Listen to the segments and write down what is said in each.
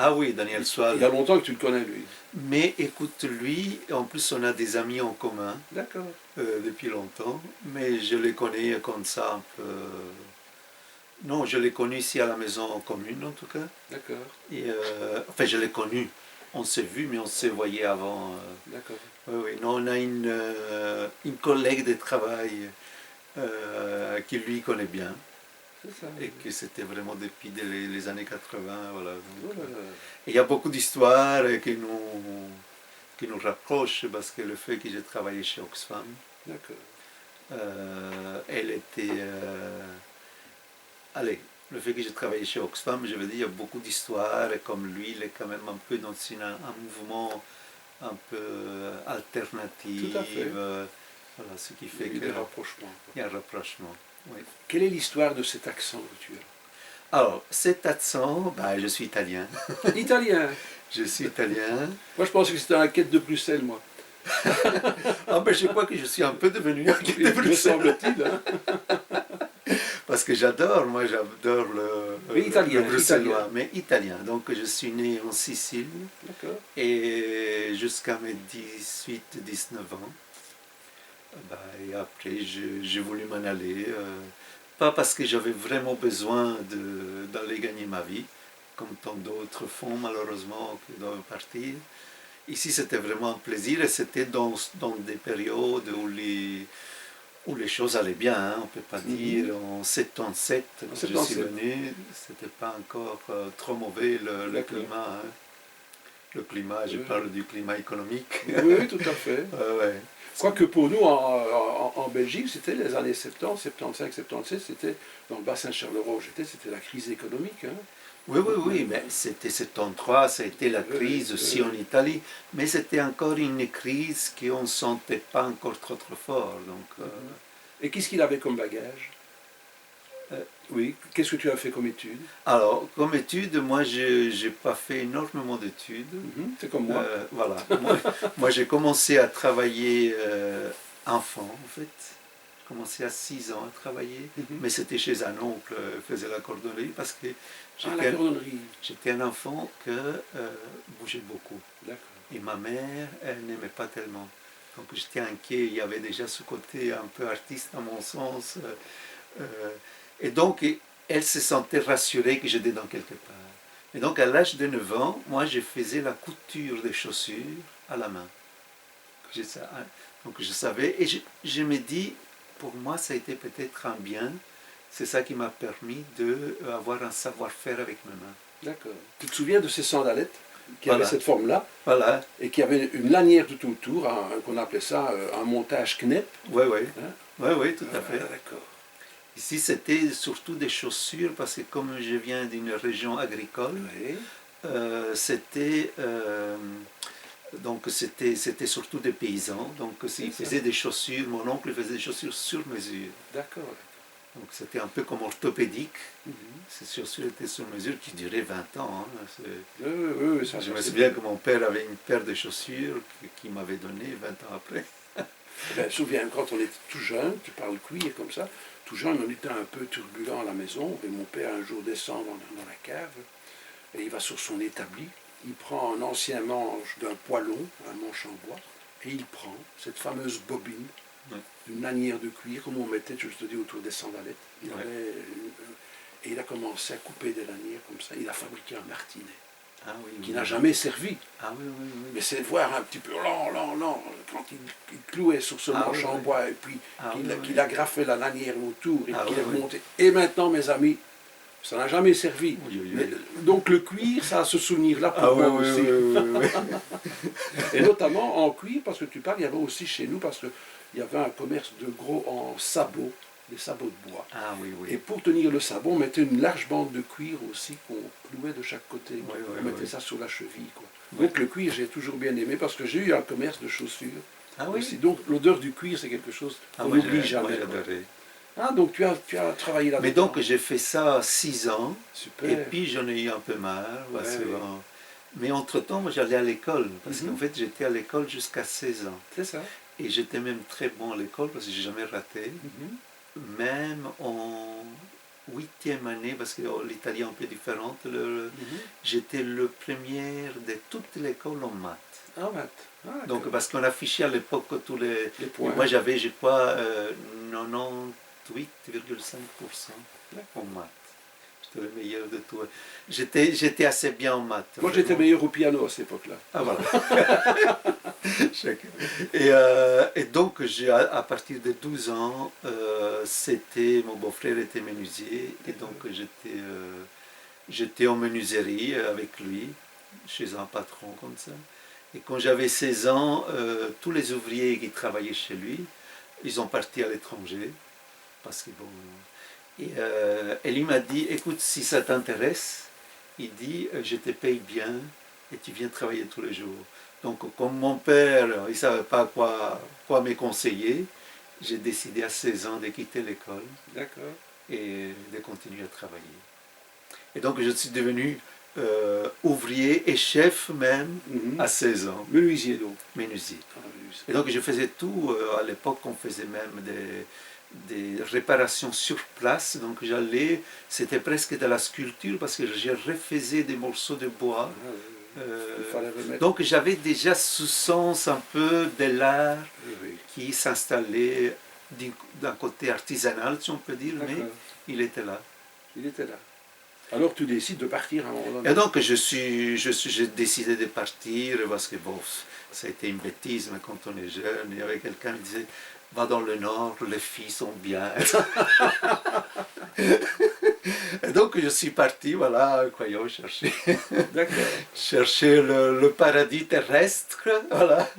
Ah oui, Daniel Soal. Il y a longtemps que tu le connais, lui. Mais écoute, lui, en plus on a des amis en commun D'accord. depuis longtemps, mais je les connais comme ça un peu. Non, je l'ai connu ici à la maison commune en tout cas. D'accord. Et, enfin, je l'ai connu. On s'est vu, mais on s'est voyé avant. D'accord. Oui, oui. Non, on a une collègue de travail qui lui connaît bien. C'est ça. Et que c'était vraiment depuis les années 80. Voilà. Donc, Oh là là. et il y a beaucoup d'histoires qui nous rapprochent parce que le fait que j'ai travaillé chez Oxfam, D'accord. elle était. Allez, le fait que j'ai travaillé chez Oxfam, je veux dire, il y a beaucoup d'histoires, et comme lui, il est quand même un peu dans un mouvement un peu alternatif. Tout à fait. Voilà, ce qui fait Il y a qu'il des rapprochements. y a un rapprochement. Oui. Quelle est l'histoire de cet accent que tu as? Alors, cet accent, ben, je suis italien. Italien. Je suis italien. Moi, je pense que c'était la quête de Bruxelles, moi. Ah ben, je crois que je suis un peu devenu un guide de Me Bruxelles. semble-t-il. Hein. Parce que moi j'adore Mais italien, le bruxellois, italien. mais italien. Donc je suis né en Sicile D'accord. et jusqu'à mes 18-19 ans. Bah, et après j'ai voulu m'en aller. Pas parce que j'avais vraiment besoin d'aller gagner ma vie, comme tant d'autres font malheureusement qui doivent partir. Ici c'était vraiment un plaisir et c'était dans des périodes où les choses allaient bien, hein, on ne peut pas dire. En 77, quand je suis venu, c'était pas encore trop mauvais le climat. Hein. Le climat, je parle du climat économique. Oui, tout à fait. Ouais. Quoique pour nous, en Belgique, c'était les années 70, 75, 76, c'était dans le bassin de Charleroi où j'étais, c'était la crise économique. Hein. Oui, oui, oui, mais c'était 73, ça a été la crise aussi en Italie, mais c'était encore une crise qu'on ne sentait pas encore trop fort. Donc, Et qu'est-ce qu'il avait comme bagage? Oui, qu'est-ce que tu as fait comme études? Alors, comme études, moi, je n'ai pas fait énormément d'études. C'est comme moi. Voilà. Moi j'ai commencé à travailler enfant, en fait. J'ai commencé à 6 ans à travailler, mais c'était chez un oncle, faisait la cordonnerie, parce que j'étais un enfant qui bougeait beaucoup. Et ma mère, elle n'aimait pas tellement. Donc j'étais inquiet, il y avait déjà ce côté un peu artiste à mon sens. Et donc elle se sentait rassurée que j'étais dans quelque part. Et donc à l'âge de 9 ans, moi je faisais la couture des chaussures à la main. Donc je savais, et je me dis, pour moi ça a été peut-être un bien, c'est ça qui m'a permis d'avoir un savoir-faire avec mes mains. D'accord. Tu te souviens de ces sandalettes qui avaient cette forme-là, voilà, et qui avaient une lanière tout autour, qu'on appelait ça un montage knep? Oui, oui, oui, tout à fait. D'accord. Ici, c'était surtout des chaussures, parce que comme je viens d'une région agricole, c'était surtout des paysans. Donc, ils faisaient des chaussures, mon oncle faisait des chaussures sur mesure. D'accord. Donc, c'était un peu comme orthopédique. Ces chaussures étaient sur mesure qui duraient 20 ans. Hein. Je me souviens que mon père avait une paire de chaussures qu'il m'avait donnée 20 ans après. Je me souviens, quand on était tout jeune, tu parles cuir comme ça, tout jeune, on était un peu turbulent à la maison, et mon père un jour descend dans la cave, et il va sur son établi, il prend un ancien manche d'un poêlon, un manche en bois, et il prend cette fameuse bobine d'une lanière de cuir, comme on mettait, je te dis, autour des sandalettes. Et il a commencé à couper des lanières comme ça, il a fabriqué un martinet. Qui n'a jamais servi. Mais c'est voir un petit peu lent, quand il clouait sur ce manche en bois, et puis qu'il agrafait la lanière autour, et qu'il a monté. Et maintenant, mes amis, ça n'a jamais servi. Mais, donc le cuir, ça a ce souvenir-là pour moi aussi. Et notamment en cuir, parce que tu parles, il y avait aussi chez nous, parce qu'il y avait un commerce de gros en sabots, des sabots de bois. Et pour tenir le sabot, on mettait une large bande de cuir aussi qu'on clouait de chaque côté. On mettait ça sur la cheville. Quoi. Donc le cuir, j'ai toujours bien aimé parce que j'ai eu un commerce de chaussures aussi. Donc l'odeur du cuir, c'est quelque chose qu'on n'oublie jamais. Donc tu as travaillé là-dedans. Mais donc j'ai fait ça 6 ans. Super. Et puis j'en ai eu un peu marre. Mais entre-temps, moi j'allais à l'école. Parce qu'en fait, j'étais à l'école jusqu'à 16 ans. C'est ça. Et j'étais même très bon à l'école parce que j'ai jamais raté. Même huitième année, parce que l'Italie est un peu différente, Mhm. j'étais le premier de toute l'école en maths. En maths. Ah, Donc, d'accord. parce qu'on affichait à l'époque tous les... Les Et points. moi, j'avais, je crois, 98,5% en D'accord. maths. J'étais le meilleur de tout. J'étais assez bien en maths. Moi, j'étais vraiment. meilleur au piano à cette époque-là. Ah, voilà. Chacun. Et donc, à partir de 12 ans, mon beau-frère était menuisier, et donc j'étais en menuiserie avec lui, chez un patron comme ça. Et quand j'avais 16 ans, tous les ouvriers qui travaillaient chez lui, ils ont parti à l'étranger, parce que bon... Et lui m'a dit, écoute, si ça t'intéresse, il dit, je te paye bien, et tu viens travailler tous les jours. Donc, comme mon père, il ne savait pas quoi me conseiller, j'ai décidé à 16 ans de quitter l'école D'accord. et de continuer à travailler. Et donc, je suis devenu ouvrier et chef même Mhm. à 16 ans, Menuisier, donc. menuisier. Ah, menuisier. Et donc, je faisais tout. À l'époque, on faisait même des réparations sur place. Donc, c'était presque de la sculpture parce que je refaisais des morceaux de bois. Ah, oui, oui. Il fallait remettre. Donc j'avais déjà ce sens un peu de l'art Oui, oui. qui s'installait d'un côté artisanal, si on peut dire, mais D'accord. il était là. Il était là. Alors tu décides de partir à un moment donné. Et donc j'ai décidé de partir parce que bon, ça a été une bêtise, mais quand on est jeune, il y avait quelqu'un qui disait va dans le nord, les filles sont bien. Et donc je suis parti, voilà, croyons, D'accord. chercher le paradis terrestre, voilà.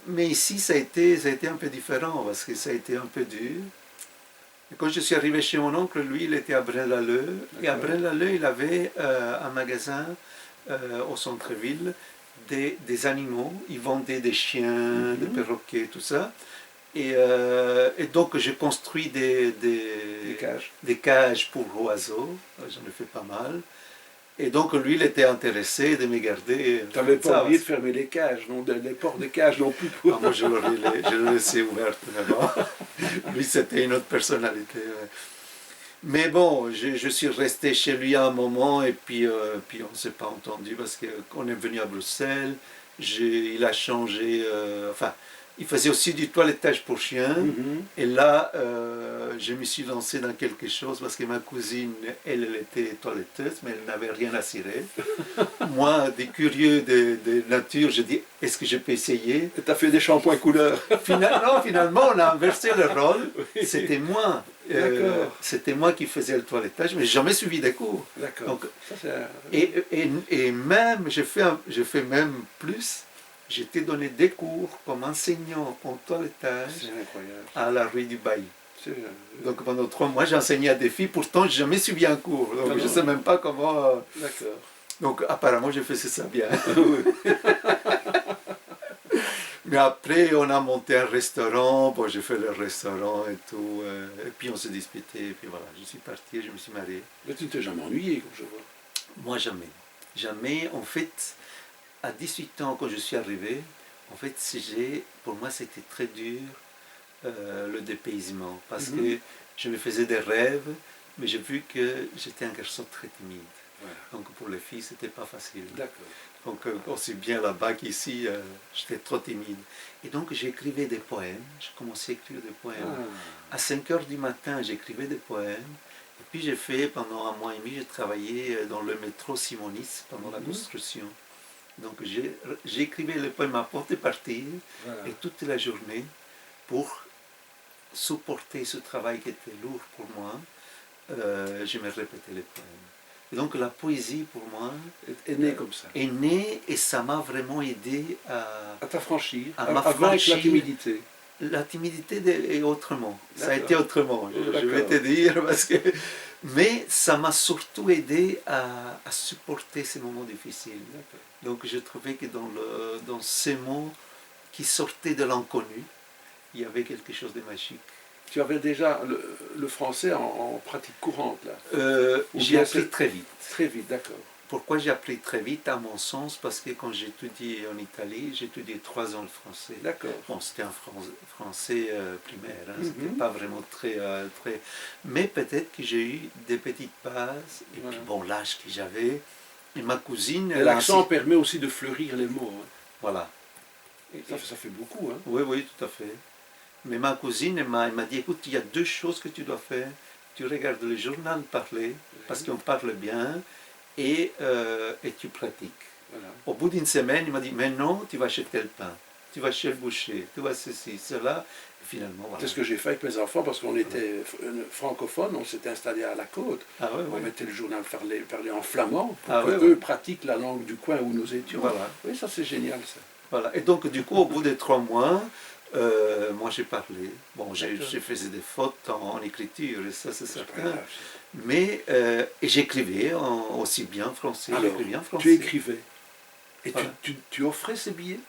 Mais ici, ça a été un peu différent, parce que ça a été un peu dur. Et quand je suis arrivé chez mon oncle, lui, il était à Braine-l'Alleud. Et à Braine-l'Alleud, il avait un magasin au centre-ville des animaux. Il vendait des chiens, des perroquets, tout ça. Et donc, j'ai construit des cages pour oiseaux. J'en ai fait pas mal. Et donc, lui, il était intéressé de me garder. Tu n'avais pas oublié de fermer les cages, non, les portes des cages non plus. Ah, moi, je l'ai laissé ouverte, vraiment. Lui, c'était une autre personnalité. Ouais. Mais bon, je suis resté chez lui un moment, et puis on ne s'est pas entendu, parce qu'on est venu à Bruxelles. Il a changé... enfin, il faisait aussi du toilettage pour chiens. Et là, je me suis lancé dans quelque chose parce que ma cousine, elle était toiletteuse, mais elle n'avait rien à cirer. Moi, des curieux de nature, je dis, est-ce que je peux essayer? Tu as fait des shampoings couleur. Non, finalement, on a inversé le rôle. Oui. C'était moi. C'était moi qui faisais le toilettage, mais j'ai jamais suivi des cours. D'accord. Donc, Ça, et même, je fais même plus. J'étais donné des cours comme enseignant en toilettage à la rue du Bailly. Donc pendant 3 mois, j'enseignais à des filles, pourtant je n'ai jamais suivi un cours. Donc je ne sais même pas comment... D'accord. Donc apparemment, je faisais ça bien. Mais après, on a monté un restaurant, bon, j'ai fait le restaurant et tout, et puis on s'est disputé, et puis voilà, je suis parti et je me suis marié. Mais tu ne t'es jamais ennuyé, comme je vois. Moi, jamais. Jamais, en fait... À 18 ans, quand je suis arrivé, en fait, pour moi, c'était très dur, le dépaysement. Parce que je me faisais des rêves, mais j'ai vu que j'étais un garçon très timide. Voilà. Donc, pour les filles, c'était pas facile. D'accord. Donc, aussi bien là-bas qu'ici, j'étais trop timide. Et donc, j'écrivais des poèmes. Je commençais à écrire des poèmes. À 5 heures du matin, j'écrivais des poèmes. Et puis, j'ai fait, pendant 1 mois et demi, j'ai travaillé dans le métro Simonis pendant la construction. Donc j'écrivais les poèmes à porter partir, voilà. Et toute la journée pour supporter ce travail qui était lourd pour moi, je me répétais les poèmes. Et donc la poésie pour moi est née comme ça. Est née, et ça m'a vraiment aidé à t'affranchir, à m'affranchir. La timidité. La timidité est autrement. Ça a été autrement, je vais te dire, parce que... Mais ça m'a surtout aidé à supporter ces moments difficiles. Donc je trouvais que dans ces mots qui sortaient de l'inconnu, il y avait quelque chose de magique. Tu avais déjà le français en pratique courante, là? J'ai appris très vite. Très vite, d'accord. pourquoi j'ai appris très vite, à mon sens, parce que quand j'ai étudié en Italie, j'ai étudié 3 ans le français. D'accord. Bon, c'était un français primaire, hein, c'était Mhm. pas vraiment très... Mais peut-être que j'ai eu des petites bases, et Voilà. puis bon, l'âge que j'avais, et ma cousine... Et l'accent permet aussi de fleurir les mots. Hein. Voilà. Ça fait beaucoup. Hein. Oui, oui, tout à fait. Mais ma cousine, elle m'a dit, écoute, il y a 2 choses que tu dois faire. Tu regardes le journal parler, parce qu'on parle bien, et tu pratiques. Voilà. Au bout d'une semaine, il m'a dit, mais non, tu vas acheter le pain, tu vas chez le boucher, tu vas ceci, cela. Et finalement, voilà. C'est ce que j'ai fait avec mes enfants parce qu'on était francophones, on s'était installé à la côte. Ah, ouais, On ouais. mettait le journal parler en flamand pour Ah, que ouais, eux ouais. pratiquent la langue du coin où nous étions. Voilà. Oui, ça c'est génial ça. Voilà. Et donc, du coup, au bout de 3 mois, moi j'ai parlé. Bon, j'ai faisais des fautes en écriture, et ça c'est C'est pas certain. grave. Mais et j'écrivais aussi bien français. Alors, j'écrivais bien français. tu écrivais et Voilà. tu offrais ces billets.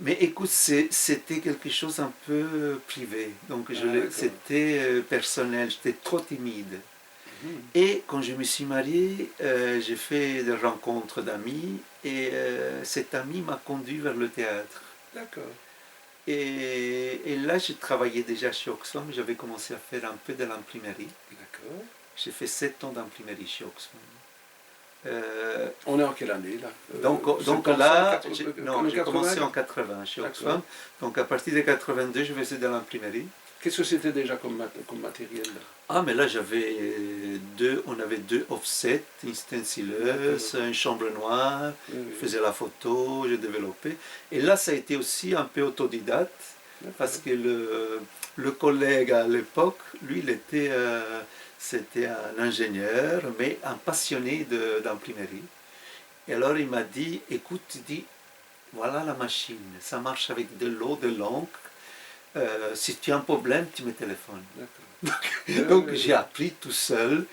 Mais écoute, c'était quelque chose un peu privé. Donc D'accord. c'était personnel, j'étais trop timide. Mhm. Et quand je me suis marié, j'ai fait des rencontres d'amis et cet ami m'a conduit vers le théâtre. D'accord. Et là, j'ai travaillé déjà chez Oxfam, j'avais commencé à faire un peu de l'imprimerie. D'accord. J'ai fait 7 ans d'imprimerie chez Oxfam. On est en quelle année là Donc 75, là, 80, j'ai commencé 80? en 80 chez D'accord. Oxfam. Donc à partir de 82, je faisais de l'imprimerie. Qu'est-ce que c'était déjà comme matériel là? Ah, mais là, on avait 2 offsets, une stencileuse, une chambre noire, Oui, oui. je faisais la photo, j'ai développé. Et là, ça a été aussi un peu autodidacte, parce que le collègue à l'époque, lui, c'était un ingénieur, mais un passionné d'imprimerie. Et alors, il m'a dit, écoute, voilà la machine, ça marche avec de l'eau, de l'encre. Si tu as un problème, tu me téléphones. Donc j'ai appris tout seul,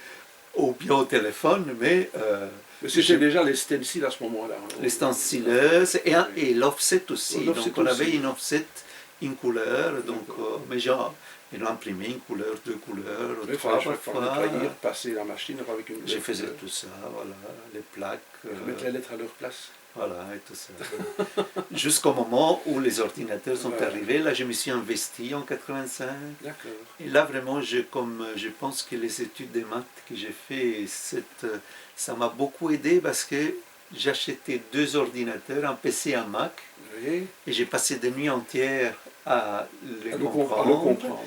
ou bien au téléphone, mais c'était déjà les stencils à ce moment-là. les stencileuses et l'offset aussi. L'offset Donc on avait aussi. une offset, une couleur, donc, mais genre, ils ont imprimé une couleur, 2 couleurs, Il 3 fallait parfois. nettoyer, passer la machine avec une. Je faisais tout ça, voilà, les plaques. Mettre les lettres à leur place. Voilà, et tout ça. Jusqu'au moment où les ordinateurs sont arrivés, là je me suis investi en 85. D'accord. Et là vraiment, je pense que les études de maths que j'ai fait, ça m'a beaucoup aidé parce que j'ai acheté 2 ordinateurs, un PC et un Mac, Oui. et j'ai passé des nuits entières à les À le comprendre, comprendre.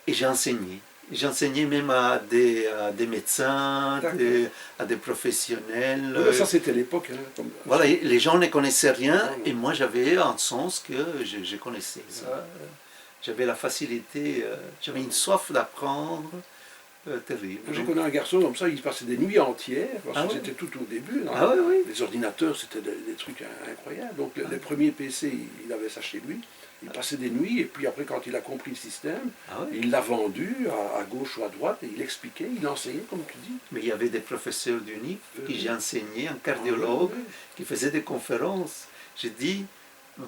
et j'ai enseigné. J'enseignais même à des médecins, à des professionnels. Ça, c'était l'époque. Hein, Voilà, les gens ne connaissaient rien, Non. et moi j'avais un sens que je connaissais ça. J'avais la facilité, j'avais une soif d'apprendre terrible. J'ai connu un garçon comme ça, il passait des nuits entières, parce Ah que ouais. c'était tout au début. Ah oui, oui. Les ordinateurs, c'était des trucs incroyables. Donc les premiers PC, il avait ça chez lui. Il passait des nuits, et puis après, quand il a compris le système, Ah ouais. il l'a vendu à gauche ou à droite, et il expliquait, il enseignait, comme tu dis. Mais il y avait des professeurs d'UNIF qui Oui. j'ai enseigné, un cardiologue Oui. qui faisait des conférences. J'ai dit,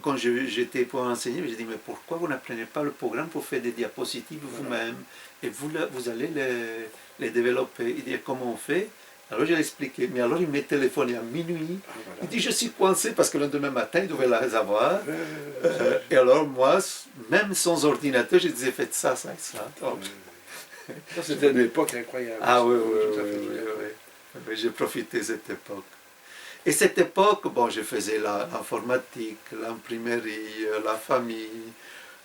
quand j'étais pour enseigner, j'ai dit, mais pourquoi vous n'apprenez pas le programme pour faire des diapositives vous-même, et vous allez les développer. Il dit, comment on fait? Alors je l'expliquais, mais alors il m'a téléphoné à minuit. Ah, voilà. Il dit, je suis coincé parce que le lendemain matin, il devait les avoir. Et alors moi, même sans ordinateur, je disais, faites ça, ça et ça. Donc, Ça, c'était une époque incroyable. ah oui, Tout à fait. oui. J'ai profité de cette époque. Et cette époque, bon, je faisais l'informatique, l'imprimerie, la famille.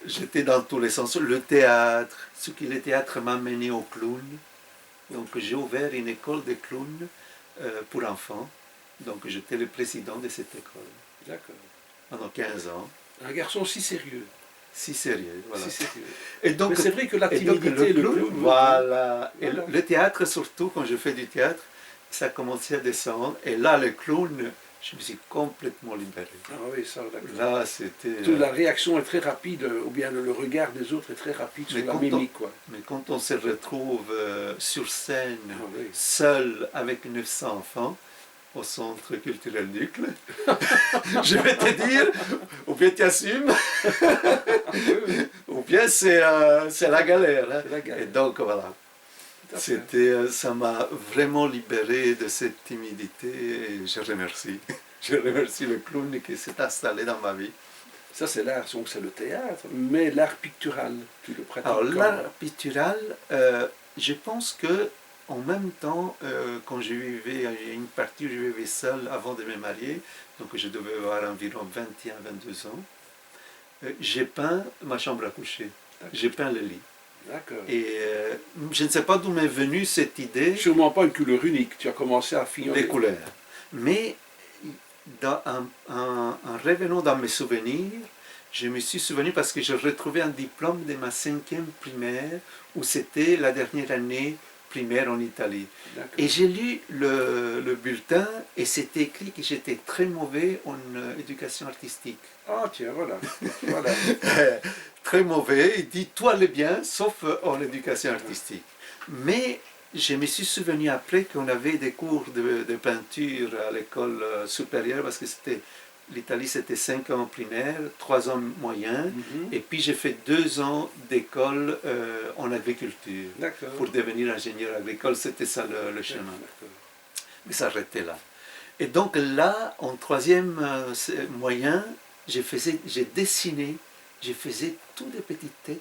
J'étais dans tous les sens. Le théâtre, ce que le théâtre m'a mené au clown. Donc j'ai ouvert une école de clown pour enfants. Donc j'étais le président de cette école. D'accord. Pendant 15 ans. Un garçon si sérieux. Si sérieux, voilà. Si sérieux. Et donc, Mais c'est vrai que la et donc, timidité, le clown. voilà. Et Voilà. le théâtre, surtout, quand je fais du théâtre, ça commençait à descendre. Et là, le clown, je me suis complètement libéré. Ah oui, ça, d'accord. Là, c'était... La réaction est très rapide, ou bien le regard des autres est très rapide Mais sur la quand mimique, quoi. Mais quand on se retrouve sur scène, Ah oui. seul, avec 900 enfants, au centre culturel d'Ucle, je vais te dire, ou bien tu assumes, ou bien c'est la galère. Hein. C'est la galère. Et donc, voilà. tout à fait. Ça m'a vraiment libéré de cette timidité et je remercie. Je remercie le clown qui s'est installé dans ma vie. Ça, c'est l'art, donc c'est le théâtre, mais l'art pictural, tu le pratiques Alors comment? l'art pictural, je pense que en même temps, quand je vivais, il y a une partie où je vivais seul avant de me marier, donc je devais avoir environ 21-22 ans, j'ai peint ma chambre à coucher, j'ai peint le lit. D'accord. Et je ne sais pas d'où m'est venue cette idée. Sûrement pas une couleur unique, tu as commencé à affiner Les couleurs. Mais en revenant dans mes souvenirs, je me suis souvenu parce que je retrouvais un diplôme de ma 5e primaire où c'était la dernière année primaire en Italie. Et j'ai lu le bulletin et c'était écrit que j'étais très mauvais en éducation artistique. Ah tiens, voilà. Voilà. Très mauvais, il dit tout allait bien sauf en éducation artistique. Mais je me suis souvenu après qu'on avait des cours de peinture à l'école supérieure parce que l'Italie c'était 5 ans primaire, 3 ans moyen, et puis j'ai fait 2 ans d'école en agriculture pour devenir ingénieur agricole, c'était ça le chemin. Mais ça arrêtait là. Et donc là, en 3e moyen, j'ai dessiné, je faisais toutes des petites têtes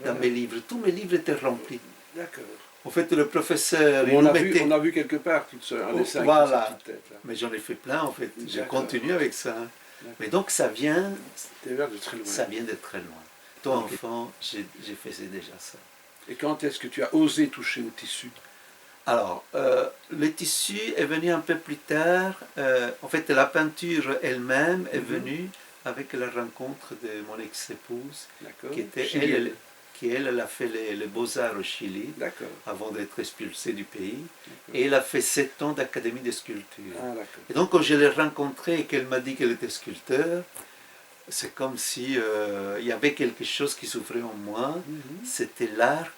dans mes livres, tous mes livres étaient remplis. D'accord. En fait, le professeur... On a vu quelque part tout ça, un dessin voilà. avec cette tête. Mais j'en ai fait plein en fait, j'ai continué avec ça. Mais donc ça vient de très loin. Ça vient de très loin. Toi enfant, j'ai fait déjà ça. Et quand est-ce que tu as osé toucher au tissu? Alors, le tissu est venu un peu plus tard. En fait, la peinture elle-même est venue avec la rencontre de mon ex-épouse, qui elle a fait les beaux-arts au Chili, avant d'être expulsée du pays. Et elle a fait 7 ans d'académie de sculpture. Et donc, quand je l'ai rencontrée et qu'elle m'a dit qu'elle était sculpteur, c'est comme si il y avait quelque chose qui s'ouvrait en moi. C'était l'art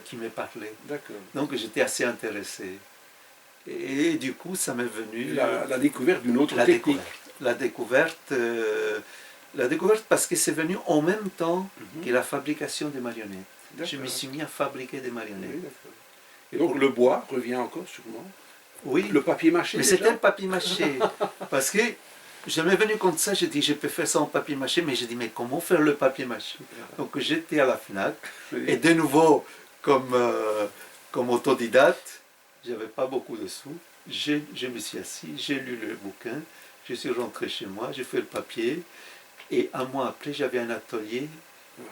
qui me parlait. Donc, j'étais assez intéressé. Et du coup, ça m'est venu... La découverte d'une autre technique. La découverte parce que c'est venu en même temps que la fabrication des marionnettes. Je me suis mis à fabriquer des marionnettes. Et donc le bois revient encore sûrement? Oui. Le papier mâché? Mais c'était le papier mâché. Parce que je m'est venu comme ça, j'ai dit je peux faire ça en papier mâché, mais j'ai dit mais comment faire le papier mâché? Donc j'étais à la FNAC, et de nouveau, comme autodidacte, j'avais pas beaucoup de sous, je me suis assis, j'ai lu le bouquin, je suis rentré chez moi, j'ai fait le papier, et un mois après, j'avais un atelier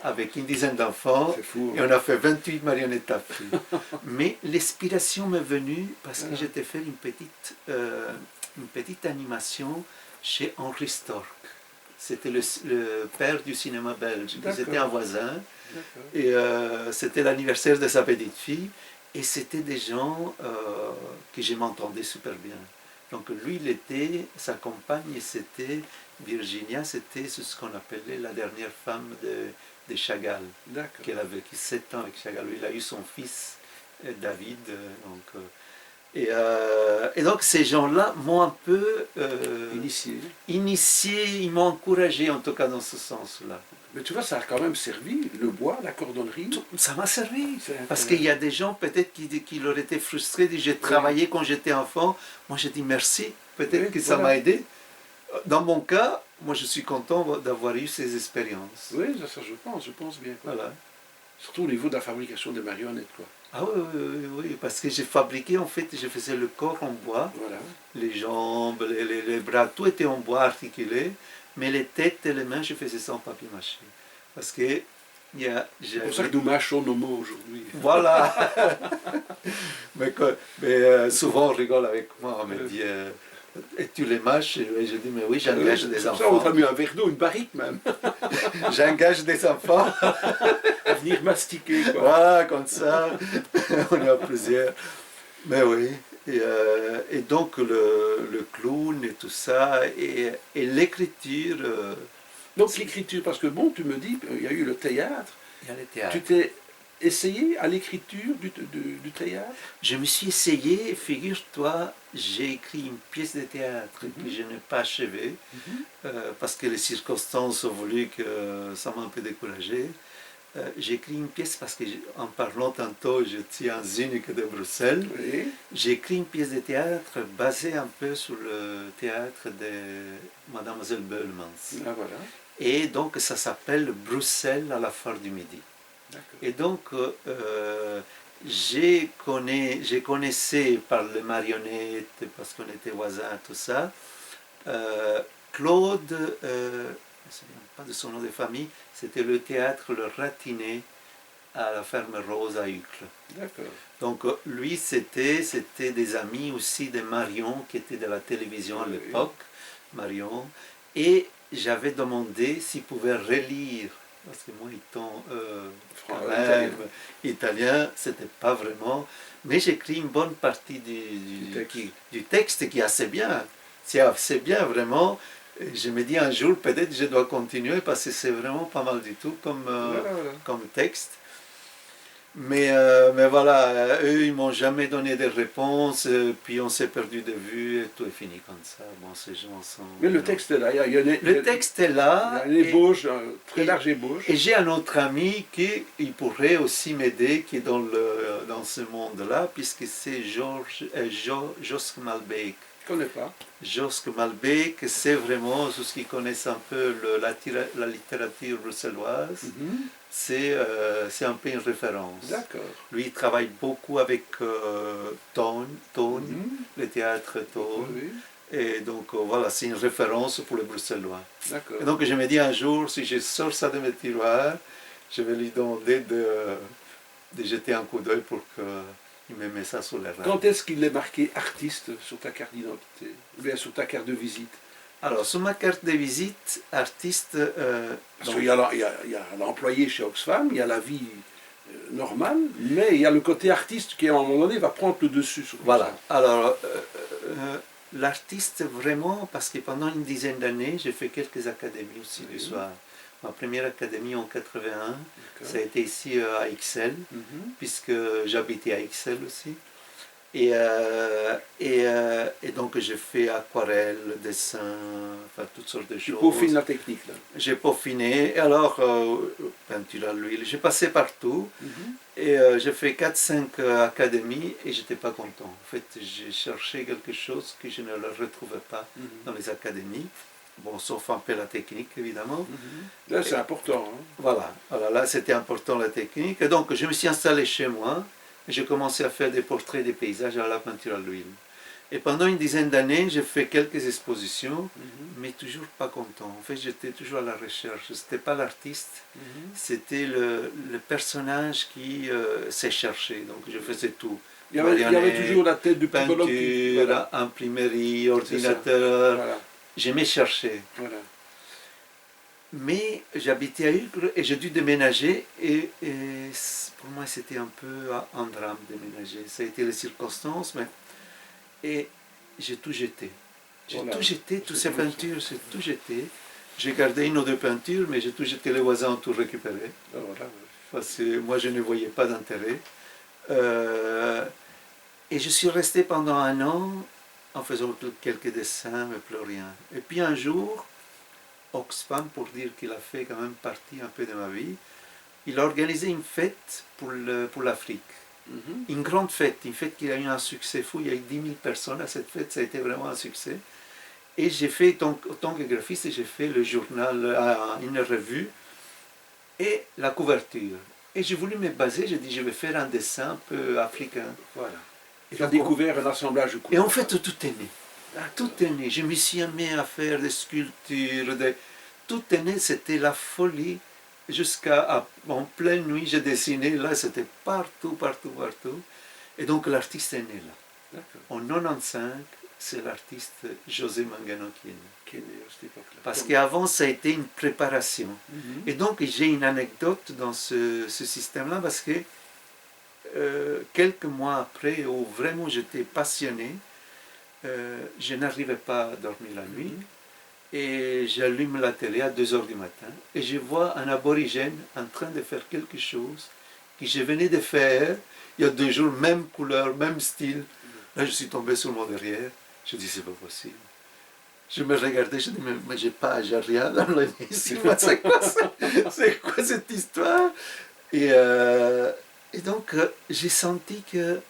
avec une dizaine d'enfants, et on a fait 28 marionnettes à fil. Mais l'inspiration m'est venue parce que j'étais fait une petite animation chez Henri Storck. C'était le père du cinéma belge. C'était un voisin, et c'était l'anniversaire de sa petite fille, et c'était des gens que je m'entendais super bien. Donc lui, sa compagne, c'était Virginia, c'était ce qu'on appelait la dernière femme de Chagall, qu'elle a vécu 7 ans avec Chagall. Il a eu son fils, David. Et donc ces gens-là m'ont un peu initié, ils m'ont encouragé en tout cas dans ce sens-là. Mais tu vois, ça a quand même servi, le bois, la cordonnerie. Ça m'a servi, parce qu'il y a des gens peut-être qui leur étaient frustrés, j'ai travaillé quand j'étais enfant, moi j'ai dit merci, peut-être que ça m'a aidé. Dans mon cas, moi je suis content d'avoir eu ces expériences. Oui, ça je pense bien. Quoi. Voilà. Surtout au niveau de la fabrication des marionnettes. Quoi. Ah oui, parce que j'ai fabriqué, en fait, je faisais le corps en bois, les jambes, les bras, tout était en bois articulé, mais les têtes et les mains, je faisais ça en papier mâché. Parce que c'est pour ça que nous mâchons nos mots aujourd'hui. Voilà. mais souvent on rigole avec moi, on me dit et tu les mâches? Et je dis mais oui, j'engage des enfants. Ça, on t'a mis un verre d'eau, une barrique même. J'engage des enfants à venir mastiquer. Quoi. Voilà, comme ça, on est à plusieurs. Mais oui. Et donc le clown et tout ça, et l'écriture. Donc l'écriture, parce que bon, tu me dis, il y a eu le théâtre. Il y a le théâtre. Tu t'es essayé à l'écriture du théâtre? Je me suis essayé, figure-toi, j'ai écrit une pièce de théâtre que je n'ai pas achevée, parce que les circonstances ont voulu que ça m'a un peu découragé. j'écris une pièce parce qu'en parlant tantôt, je tiens Zunich de Bruxelles. Oui. J'ai écrit une pièce de théâtre basée un peu sur le théâtre de Mademoiselle Beulemans. Ah, voilà. Et donc ça s'appelle Bruxelles à la foire du Midi. Et donc j'ai connaissais par les marionnettes, parce qu'on était voisins, tout ça, Claude, je ne me souviens pas de son nom de famille, c'était le théâtre Le Ratinet à la ferme Rose à Uccle. D'accord. Donc lui, c'était des amis aussi de Marion, qui était de la télévision à l'époque, Marion, et j'avais demandé s'il pouvait relire, parce que moi, étant quand même italien, c'était pas vraiment, mais j'écris une bonne partie du texte qui est assez bien, c'est assez bien vraiment. Et je me dis un jour, peut-être je dois continuer, parce que c'est vraiment pas mal du tout comme texte. Mais voilà, eux, ils m'ont jamais donné de réponse, puis on s'est perdu de vue et tout est fini comme ça. Bon, ces gens sont... Mais le texte est là. Le texte est là. Il y a une ébauche, très large ébauche. Et j'ai un autre ami qui pourrait aussi m'aider, qui est dans ce monde-là, puisque c'est Joske Malbeek. Je ne connais pas. Joske Malbeek, c'est vraiment, ceux qui connaissent un peu la littérature bruxelloise, c'est un peu une référence. D'accord. Lui, il travaille beaucoup avec Tone, le théâtre Tone. Oui. Et donc voilà, c'est une référence pour les Bruxellois. D'accord. Et donc je me dis un jour, si je sors ça de mes tiroirs, je vais lui demander de jeter un coup d'œil pour qu'il me mette ça sur les reins. Quand est-ce qu'il est marqué artiste sur ta carte d'identité, ou bien sur ta carte de visite? Alors, sur ma carte de visite, artiste... Parce qu'il y a l'employé chez Oxfam, il y a la vie normale, mais il y a le côté artiste qui, à un moment donné, va prendre le dessus. Sur voilà. Alors, l'artiste, vraiment, parce que pendant une dizaine d'années, j'ai fait quelques académies aussi du soir. Ma première académie en 81, ça a été ici à Ixelles, puisque j'habitais à Ixelles aussi. Et donc j'ai fait aquarelle, dessin, enfin toutes sortes de choses. Tu peaufines la technique là. J'ai peaufiné, et alors peinture à l'huile, j'ai passé partout, et j'ai fait 4-5 académies et j'étais pas content. En fait, j'ai cherché quelque chose que je ne le retrouvais pas dans les académies. Bon, sauf un peu la technique, évidemment. Là, c'est important. Hein. Voilà, alors là, c'était important la technique. Et donc, je me suis installé chez moi. J'ai commencé à faire des portraits des paysages à la peinture à l'huile. Et pendant une dizaine d'années, j'ai fait quelques expositions, mais toujours pas content. En fait, j'étais toujours à la recherche. C'était pas l'artiste, c'était le personnage qui s'est cherché. Donc, je faisais tout. Il y avait toujours la tête du peinture, voilà. Imprimerie, ordinateur. Voilà. J'aimais chercher. Voilà. Mais j'habitais à Uccle et j'ai dû déménager et pour moi c'était un peu un drame de déménager. Ça a été les circonstances, et j'ai tout jeté. J'ai tout jeté, toutes ces peintures, j'ai tout jeté. J'ai gardé une ou deux peintures, mais j'ai tout jeté, les voisins ont tout récupéré. Voilà. Parce que moi je ne voyais pas d'intérêt. Et je suis resté pendant un an en faisant quelques dessins, mais plus rien. Et puis un jour, Oxfam, pour dire qu'il a fait quand même partie un peu de ma vie, il a organisé une fête pour l'Afrique. Une grande fête, une fête qui a eu un succès fou. Il y a eu 10 000 personnes à cette fête, ça a été vraiment un succès. Et j'ai fait, en tant que graphiste, j'ai fait le journal, une revue et la couverture. Et j'ai voulu me baser, j'ai dit je vais faire un dessin un peu africain. Voilà. Et tu as découvert un assemblage de couleurs. Et en fait, tout est né. Tout est né. Je me suis mis à faire des sculptures. Tout est né, c'était la folie. En pleine nuit, j'ai dessiné. Là, c'était partout. Et donc, l'artiste est né là. En 95, c'est l'artiste José Mangano qui est né. À cette époque-là. Parce qu'avant, ça a été une préparation. Et donc, j'ai une anecdote dans ce système-là, parce que quelques mois après, où vraiment j'étais passionné, je n'arrivais pas à dormir la nuit, et j'allume la télé à 2 h du matin, et je vois un aborigène en train de faire quelque chose que je venais de faire il y a 2 jours, même couleur, même style. Là, je suis tombé sur mon derrière, je dis c'est pas possible. je me regardais, je dis, mais j'ai rien dans le nez ici, moi, c'est quoi ça? C'est quoi cette histoire? Et donc, j'ai senti que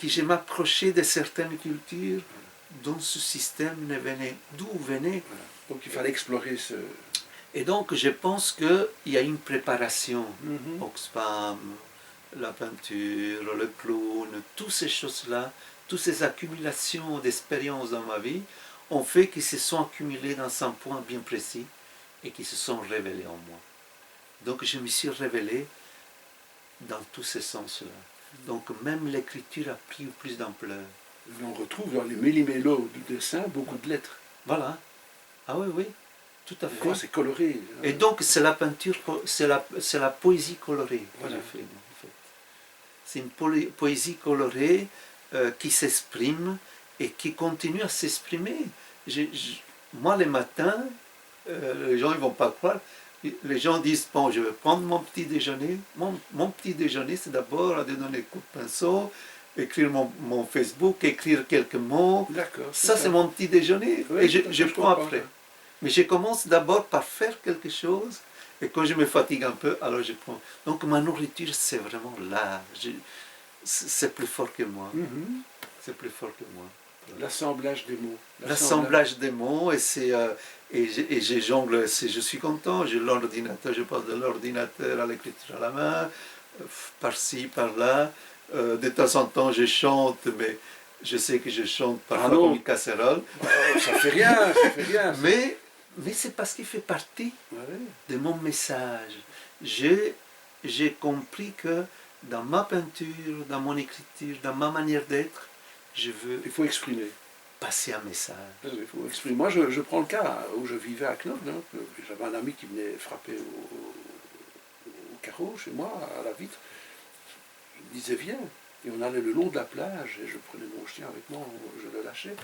je m'approchais de certaines cultures dont ce système ne venait, d'où venait. Voilà. Donc il fallait explorer ce... Et donc, je pense qu'il y a une préparation. Mhm. Oxfam, la peinture, le clown, toutes ces choses-là, toutes ces accumulations d'expériences dans ma vie ont fait qu'ils se sont accumulés dans un point bien précis et qui se sont révélés en moi. Donc, je me suis révélé dans tous ces sens-là. Donc, même l'écriture a pris plus d'ampleur. On retrouve dans les méli-mélos du dessin beaucoup de lettres. Voilà. Ah oui, oui, tout à fait. C'est coloré. Et donc, c'est la peinture, c'est la poésie colorée que Voilà. j'ai fait, en fait. C'est une poésie colorée qui s'exprime et qui continue à s'exprimer. Moi, les matins, les gens ne vont pas croire, les gens disent, bon, je vais prendre mon petit déjeuner. Mon petit déjeuner, c'est d'abord de donner un coup de pinceau, écrire mon Facebook, écrire quelques mots. D'accord. Ça, c'est mon petit déjeuner. Oui, Et je prends après. Mais je commence d'abord par faire quelque chose. Et quand je me fatigue un peu, alors je prends. Donc ma nourriture, c'est vraiment l'art. C'est plus fort que moi. Mhm. C'est plus fort que moi. L'assemblage des mots. L'assemblage des mots, et je jongle, je suis content, j'ai l'ordinateur, je passe de l'ordinateur à l'écriture à la main, par-ci, par-là. De temps en temps, je chante, mais je sais que je chante parfois comme une casserole. Ça fait rien, ça fait rien. Mais c'est parce qu'il fait partie de mon message. J'ai compris que dans ma peinture, dans mon écriture, dans ma manière d'être, je veux Il faut exprimer. passer un message. Il faut exprimer. Moi, je prends le cas où je vivais à Knob. Hein. J'avais un ami qui venait frapper au carreau chez moi, à la vitre. Il disait viens. Et on allait le long de la plage, et je prenais mon chien avec moi, je le lâchais.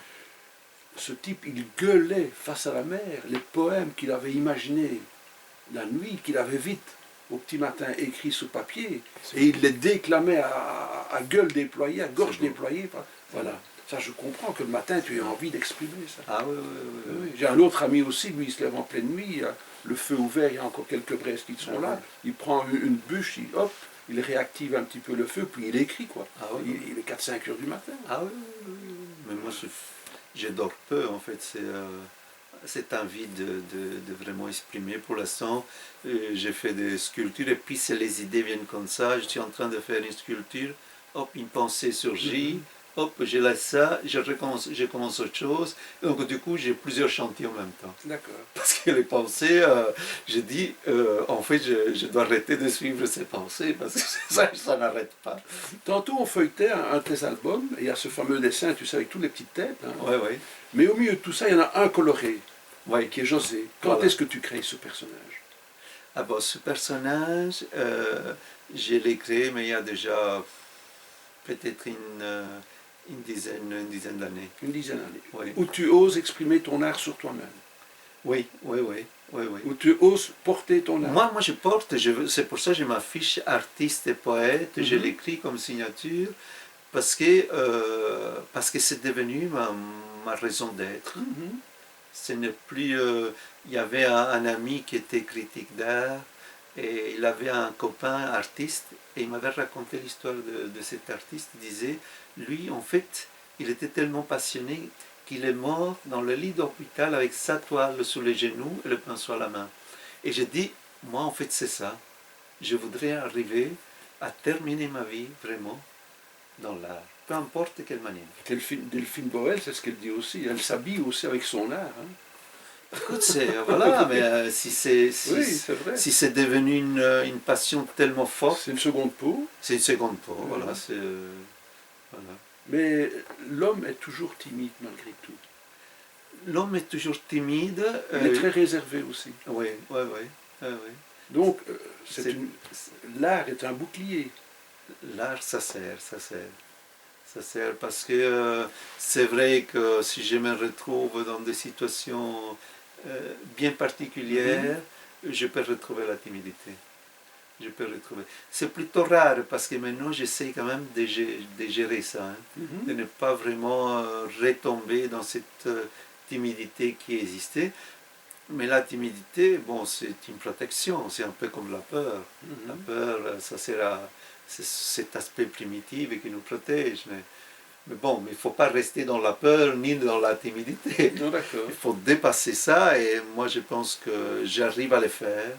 Ce type, il gueulait face à la mer les poèmes qu'il avait imaginés la nuit, qu'il avait vite, au petit matin, écrits sur papier, et il les déclamait à gueule déployée, à gorge déployée. Voilà. Ça, je comprends que le matin, tu as envie d'exprimer ça. Ah oui, oui, oui. J'ai un autre ami aussi, lui, il se lève en pleine nuit, le feu ouvert, il y a encore quelques braises qui sont là, il prend une bûche, il réactive un petit peu le feu, puis il écrit, quoi. Ah oui, Il est 4-5 heures du matin. Ah oui, oui, oui. Mais moi, je dors peu, en fait. C'est envie de vraiment exprimer. Pour l'instant, j'ai fait des sculptures, et puis les idées viennent comme ça. Je suis en train de faire une sculpture, hop, une pensée surgit, hop, je laisse ça, je commence autre chose. Donc, du coup, j'ai plusieurs chantiers en même temps. D'accord. Parce que les pensées, je dis, en fait, je dois arrêter de suivre ces pensées, parce que ça n'arrête pas. Tantôt, on feuilletait un de tes albums, et il y a ce fameux dessin, tu sais, avec toutes les petites têtes. Hein. Oui, oui. Mais au milieu de tout ça, il y en a un coloré, Oui. qui est José. Quand Voilà. est-ce que tu crées ce personnage? Ah bon, ce personnage, je l'ai créé, mais il y a déjà peut-être une dizaine d'années. Une dizaine d'années. Oui. Où tu oses exprimer ton art sur toi-même. Oui, oui, oui. Oui, oui. Où tu oses porter ton art. Moi je porte, c'est pour ça que je m'affiche artiste et poète, je l'écris comme signature, parce que c'est devenu ma raison d'être. Ce n'est plus... il y avait un ami qui était critique d'art, et il avait un copain artiste, et il m'avait raconté l'histoire de cet artiste. Il disait, lui, en fait, il était tellement passionné qu'il est mort dans le lit d'hôpital avec sa toile sous les genoux et le pinceau à la main. Et j'ai dit, moi, en fait, c'est ça. Je voudrais arriver à terminer ma vie, vraiment, dans l'art. Peu importe quelle manière. Delphine Boel, c'est ce qu'elle dit aussi. Elle s'habille aussi avec son art. Hein. Écoute, voilà, mais si c'est devenu une passion tellement forte... C'est une seconde peau. C'est une seconde peau, voilà. Voilà. Mais l'homme est toujours timide malgré tout. L'homme est toujours timide. Il est très réservé aussi. Oui, oui, oui. Oui. Donc, l'art est un bouclier. L'art, ça sert. Ça sert parce que c'est vrai que si je me retrouve dans des situations bien particulières, je peux retrouver la timidité. je peux retrouver. C'est plutôt rare parce que maintenant j'essaie quand même de gérer ça, hein, de ne pas vraiment retomber dans cette timidité qui existait. Mais la timidité, bon, c'est une protection, c'est un peu comme la peur. La peur, ça c'est cet aspect primitif qui nous protège. Mais bon, il ne faut pas rester dans la peur ni dans la timidité. Non, d'accord. Il faut dépasser ça et moi je pense que j'arrive à le faire.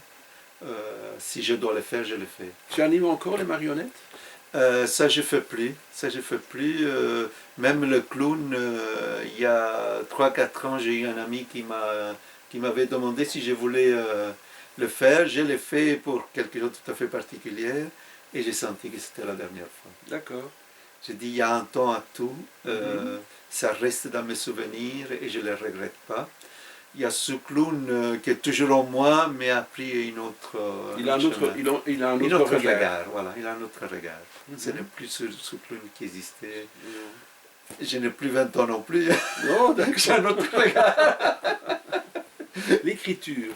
Si je dois le faire, je le fais. Tu animes encore les marionnettes? Ça je fais plus. Ça je fais plus. Même le clown, il y a 3-4 ans, j'ai eu un ami qui m'avait demandé si je voulais le faire. Je l'ai fait pour quelque chose de tout à fait particulier et j'ai senti que c'était la dernière fois. D'accord. J'ai dit il y a un temps à tout. Ça reste dans mes souvenirs et je ne le regrette pas. Il y a ce clown qui est toujours en moi, mais a pris une autre. Il a un autre regard. Voilà, il a un autre regard. Ce n'est plus ce clown qui existait. Je n'ai plus 20 ans non plus. Non, d'accord. J'ai un autre regard. L'écriture,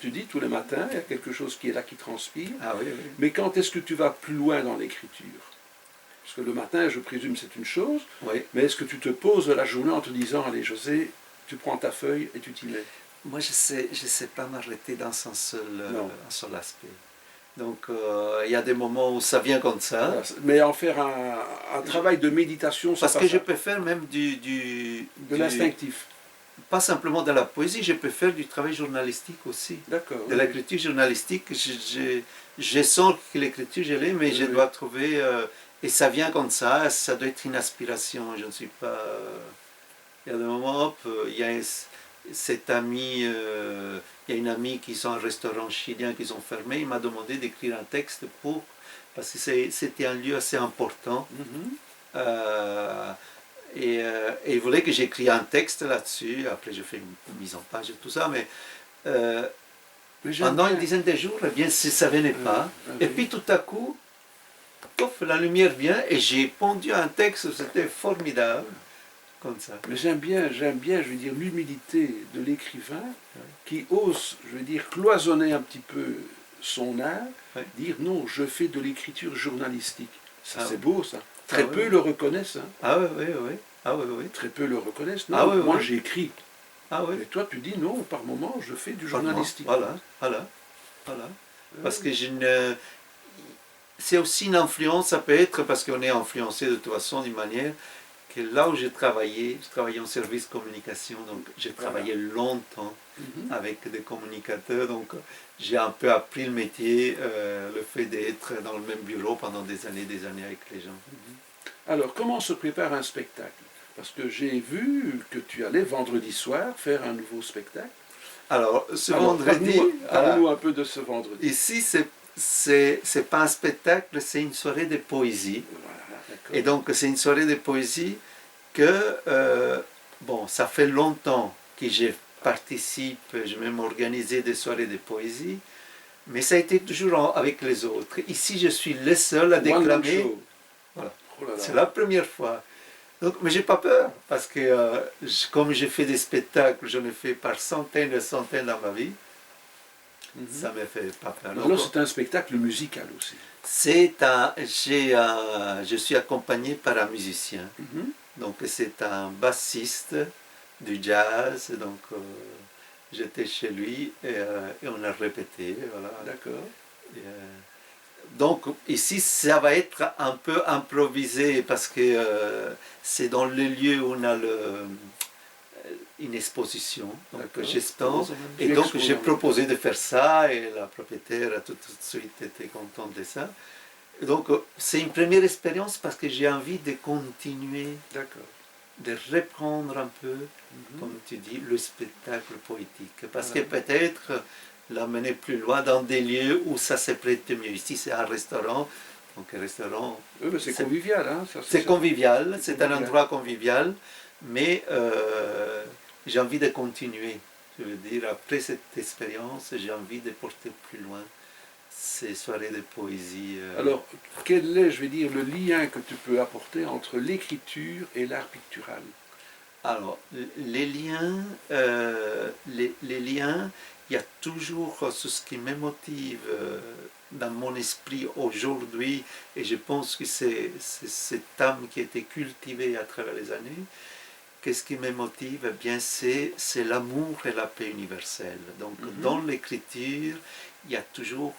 tu dis tous les matins, il y a quelque chose qui est là qui transpire. Ah oui, oui. Mais quand est-ce que tu vas plus loin dans l'écriture? Parce que le matin, je présume, c'est une chose. Oui. Mais est-ce que tu te poses la journée en te disant, allez José, tu prends ta feuille et tu t'y mets? Moi, je sais pas m'arrêter dans un seul aspect. Donc, il y a des moments où ça vient comme ça. Voilà. Mais en faire un travail de méditation, parce que je peux faire même de l'instinctif. Pas simplement de la poésie, je peux faire du travail journalistique aussi. D'accord. De l'écriture journalistique, je sens que l'écriture, je l'ai, mais je dois trouver... et ça vient comme ça doit être une aspiration. Je ne suis pas... il y a des moments, hop, il y a cet ami, il y a une amie qui sont un restaurant chilien qu'ils ont fermé, il m'a demandé d'écrire un texte parce que c'était un lieu assez important. Et il voulait que j'écris un texte là-dessus. Après, je fais une mise en page et tout ça, mais pendant une dizaine de jours, eh bien, ça ne venait pas. Et puis tout à coup, pof, la lumière vient et j'ai pondu un texte, c'était formidable, comme ça. Mais j'aime bien, je veux dire, l'humilité de l'écrivain qui ose, je veux dire, cloisonner un petit peu son art, dire non, je fais de l'écriture journalistique. Ça, c'est beau, ça. Très peu le reconnaissent. Hein. Ah oui, oui, oui. Ah oui, oui. Très peu le reconnaissent. Non, moi, j'écris. Ah oui. Et toi, tu dis non, par moment, je fais du journalistique. Voilà. Parce que c'est aussi une influence, ça peut être parce qu'on est influencé de toute façon d'une manière que là où j'ai travaillé en service communication, donc j'ai travaillé longtemps avec des communicateurs, donc j'ai un peu appris le métier, le fait d'être dans le même bureau pendant des années avec les gens. Alors, comment se prépare un spectacle? Parce que j'ai vu que tu allais vendredi soir faire un nouveau spectacle. Alors, vendredi... Parle-nous un peu de ce vendredi. Ici, c'est pas un spectacle, c'est une soirée de poésie. Voilà, et donc, c'est une soirée de poésie que, bon, ça fait longtemps que je participe, j'ai même organisé des soirées de poésie, mais ça a été toujours avec les autres. Ici, je suis le seul à déclamer. Voilà. Oh là là. C'est la première fois. Donc, mais j'ai pas peur, parce que comme j'ai fait des spectacles, j'en ai fait par centaines et centaines dans ma vie, ça ne me fait pas peur. Alors c'est un spectacle musical aussi. Je suis accompagné par un musicien. Donc c'est un bassiste du jazz. Donc j'étais chez lui et on a répété. Voilà. D'accord. Donc ici, ça va être un peu improvisé parce que c'est dans le lieu où on a une exposition. Donc j'espère. Et donc j'ai proposé de faire ça et la propriétaire a tout de suite été contente de ça. Et donc c'est une première expérience parce que j'ai envie de continuer, de reprendre un peu, comme tu dis, le spectacle poétique. Parce que peut-être l'amener plus loin dans des lieux où ça se prête mieux. Ici, c'est un restaurant. Donc, un restaurant. Oui, mais c'est convivial. Hein, c'est convivial, c'est un endroit convivial, mais j'ai envie de continuer. Je veux dire, après cette expérience, j'ai envie de porter plus loin ces soirées de poésie. Alors, quel est, je vais dire, le lien que tu peux apporter entre l'écriture et l'art pictural? Alors, les liens, il y a toujours ce qui me motive dans mon esprit aujourd'hui, et je pense que c'est cette âme qui a été cultivée à travers les années. Qu'est-ce qui me motive? Eh bien, c'est l'amour et la paix universelle. Donc, dans l'écriture, il y a toujours,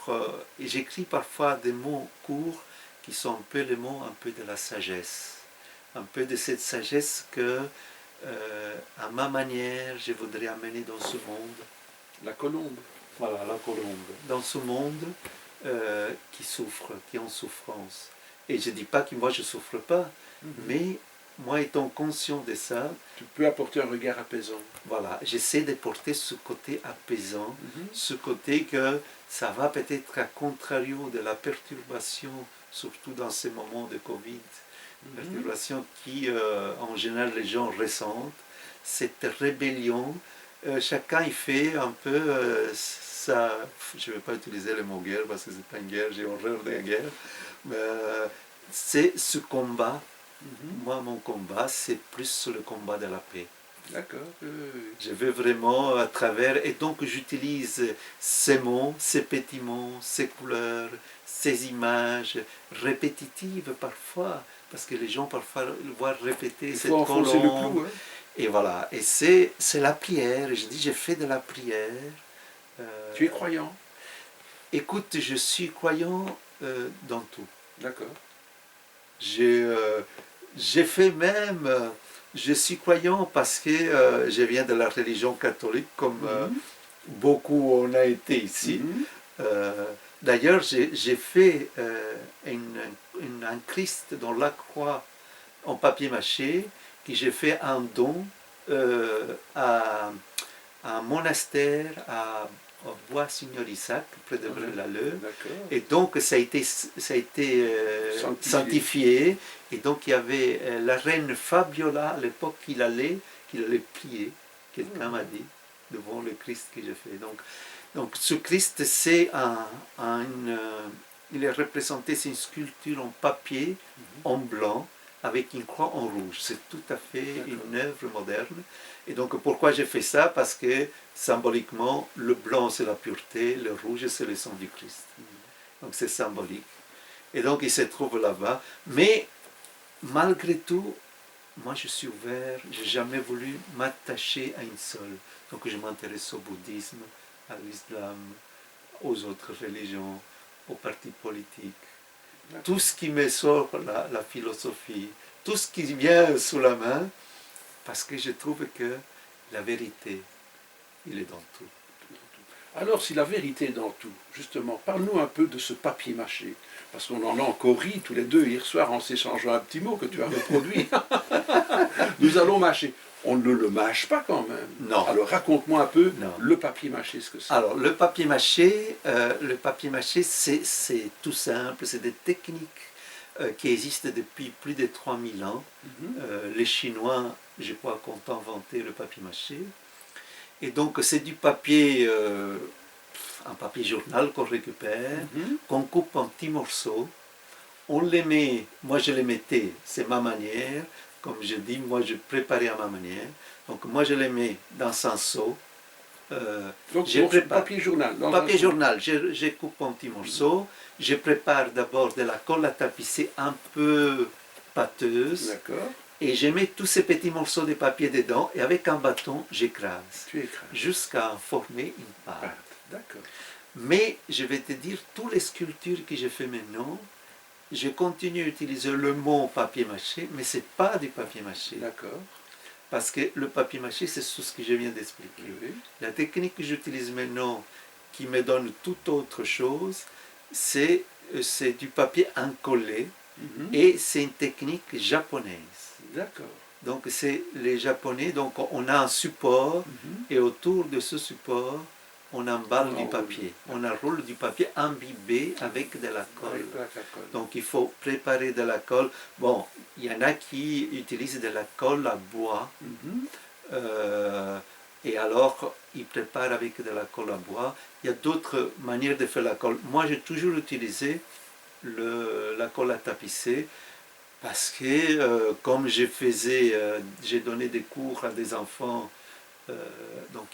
et j'écris parfois des mots courts qui sont un peu les mots un peu de la sagesse, un peu de cette sagesse que, à ma manière, je voudrais amener dans ce monde. La colombe. Voilà, la colombe. Dans ce monde qui souffre, qui est en souffrance. Et je ne dis pas que moi je ne souffre pas, mais moi étant conscient de ça, tu peux apporter un regard apaisant. Voilà, j'essaie de porter ce côté apaisant, ce côté que ça va peut-être à contrario de la perturbation, surtout dans ces moments de Covid, perturbation qui en général les gens ressentent, cette rébellion. Chacun y fait un peu ça, je ne vais pas utiliser le mot guerre parce que c'est pas une guerre, j'ai horreur de la guerre, mais c'est ce combat. Moi, mon combat, c'est plus le combat de la paix. D'accord. Je veux vraiment à travers, et donc j'utilise ces mots, ces petits mots, ces couleurs, ces images répétitives parfois, parce que les gens parfois voient répéter cette colombe. Le clou, hein. Et voilà, et c'est la prière, et je dis j'ai fait de la prière. Tu es croyant? Écoute, je suis croyant dans tout. D'accord. J'ai fait même, je suis croyant parce que je viens de la religion catholique, comme beaucoup on a été ici. D'ailleurs, j'ai fait un Christ dans la croix en papier mâché, que j'ai fait un don à un monastère à Bois-Signorissac, près de Braine-l'Alleud. Et donc ça a été sanctifié. Et donc il y avait la reine Fabiola à l'époque qu'il allait prier, quelqu'un m'a dit, devant le Christ que j'ai fait. Donc ce Christ, c'est il est représenté, c'est une sculpture en papier, en blanc, avec une croix en rouge. C'est tout à fait une œuvre moderne. Et donc pourquoi j'ai fait ça? Parce que symboliquement, le blanc c'est la pureté, le rouge c'est le sang du Christ. Donc c'est symbolique. Et donc il se trouve là-bas. Mais malgré tout, moi je suis ouvert, je n'ai jamais voulu m'attacher à une seule. Donc je m'intéresse au bouddhisme, à l'islam, aux autres religions, aux partis politiques. Tout ce qui me sort, la philosophie, tout ce qui vient sous la main, parce que je trouve que la vérité, il est dans tout. Alors, si la vérité est dans tout, justement, parle-nous un peu de ce papier mâché. Parce qu'on en a encore ri tous les deux hier soir en s'échangeant un petit mot que tu as reproduit. Nous allons mâcher. On ne le mâche pas quand même. Non. Alors raconte-moi un peu le papier mâché, ce que c'est. Alors le papier mâché, c'est tout simple, c'est des techniques qui existent depuis plus de 3000 ans. Les Chinois, je crois, ont inventé le papier mâché. Et donc c'est du papier, un papier journal qu'on récupère, qu'on coupe en petits morceaux. On les met, moi je les mettais, c'est ma manière. Comme je dis, moi je préparais à ma manière. Donc moi je les mets dans un seau. Donc papier journal. Papier journal, je coupe en petits morceaux. Je prépare d'abord de la colle à tapisser un peu pâteuse. D'accord. Et je mets tous ces petits morceaux de papier dedans et avec un bâton, j'écrase. Tu écrases. Jusqu'à former une pâte. D'accord. Mais je vais te dire, toutes les sculptures que je fais maintenant, je continue à utiliser le mot papier mâché, mais ce n'est pas du papier mâché. D'accord. Parce que le papier mâché, c'est tout ce que je viens d'expliquer. Oui. La technique que j'utilise maintenant, qui me donne toute autre chose, c'est du papier incollé, et c'est une technique japonaise. D'accord. Donc c'est les Japonais, donc on a un support, et autour de ce support, on emballe du papier. On enroule du papier imbibé avec de la colle. Donc il faut préparer de la colle. Bon, il y en a qui utilisent de la colle à bois. Et alors, ils préparent avec de la colle à bois. Il y a d'autres manières de faire la colle. Moi, j'ai toujours utilisé la colle à tapisser parce que, comme j'ai donné des cours à des enfants Donc